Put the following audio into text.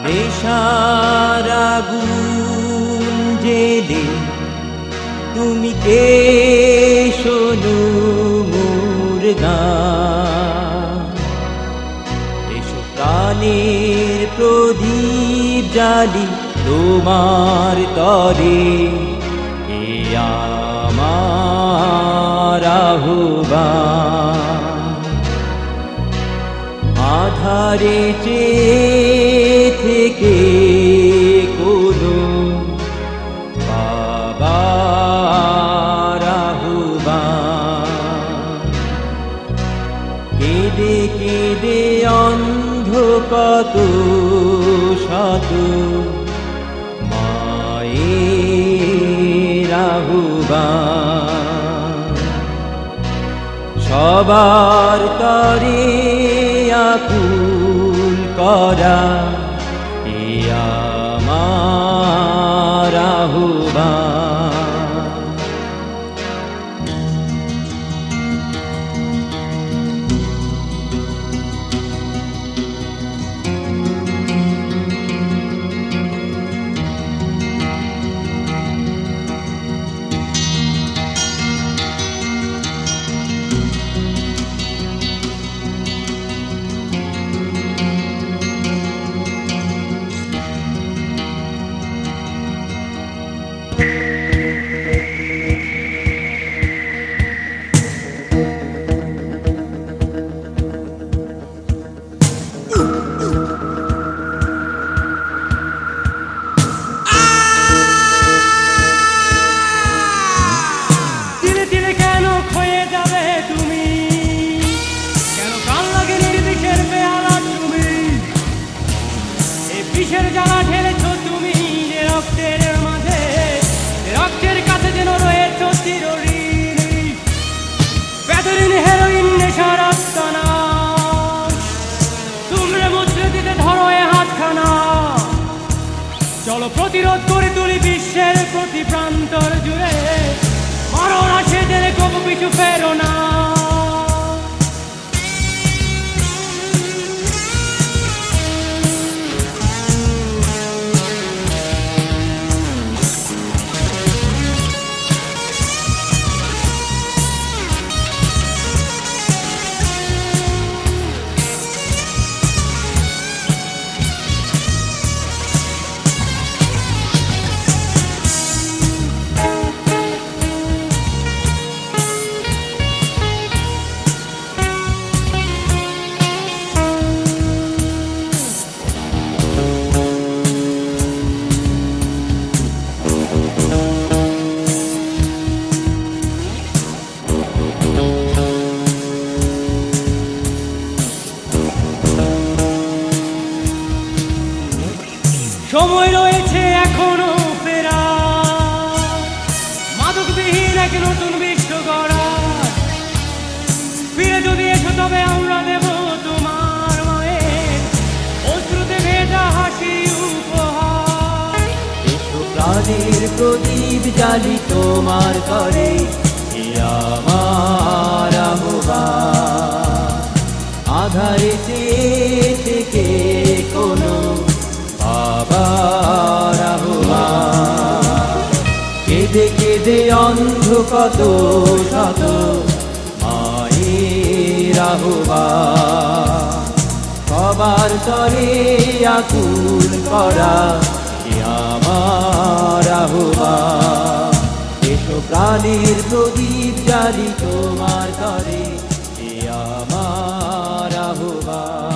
নেশার আগুন জেলে তুমি কে শোনো মোর গান। এসো প্রাণের প্রদীপ জালি তোমার তরে, এ আমার আহ্বান। আধারে চেয়ে থেকে কোনো বাবার আহ্বান। কেঁদে কেঁদে অন্ধ কত শত মায়ের আহ্বান। সবার তরে আকুল করা, এ আমার আহ্বান। বিষের জ্বালা ঢেলেছো তুমি যে রক্তের মাঝে, রক্তের কাছে যেন রয়েছ চিরঋণী। বেদরিন হেরোইন নেশার আস্তানা, তুমরে মুচড়ে দিতে ধরো এ হাতখানা। চলো প্রতিরোধ করে তুলি বিশ্বের প্রতি প্রান্তর জুড়ে, মারো না সে জেলে কবু পিছু ফেরো না। সময় রয়েছে এখনো ফেরা, মাদকবিহীন এক নতুন বিশ্ব গড়ার। ফিরে যদি এসো তবে আমরা দেব তোমার মায়ের অশ্রুতে ভেজা হাসি উপহার। এসো প্রাণের প্রদীপ জালি তোমার করে, এ আমার আহ্বান। আধারে চেয়ে থেকে কোনো বাবার আহ্বান। কেঁদে কেঁদে অন্ধ কত শত মায়ের আহ্বান। সবার তরে আকুল করা, এ আমার আহ্বান। এসো প্রাণের প্রদীপ জালি তোমার তরে, এ আমার আহ্বান।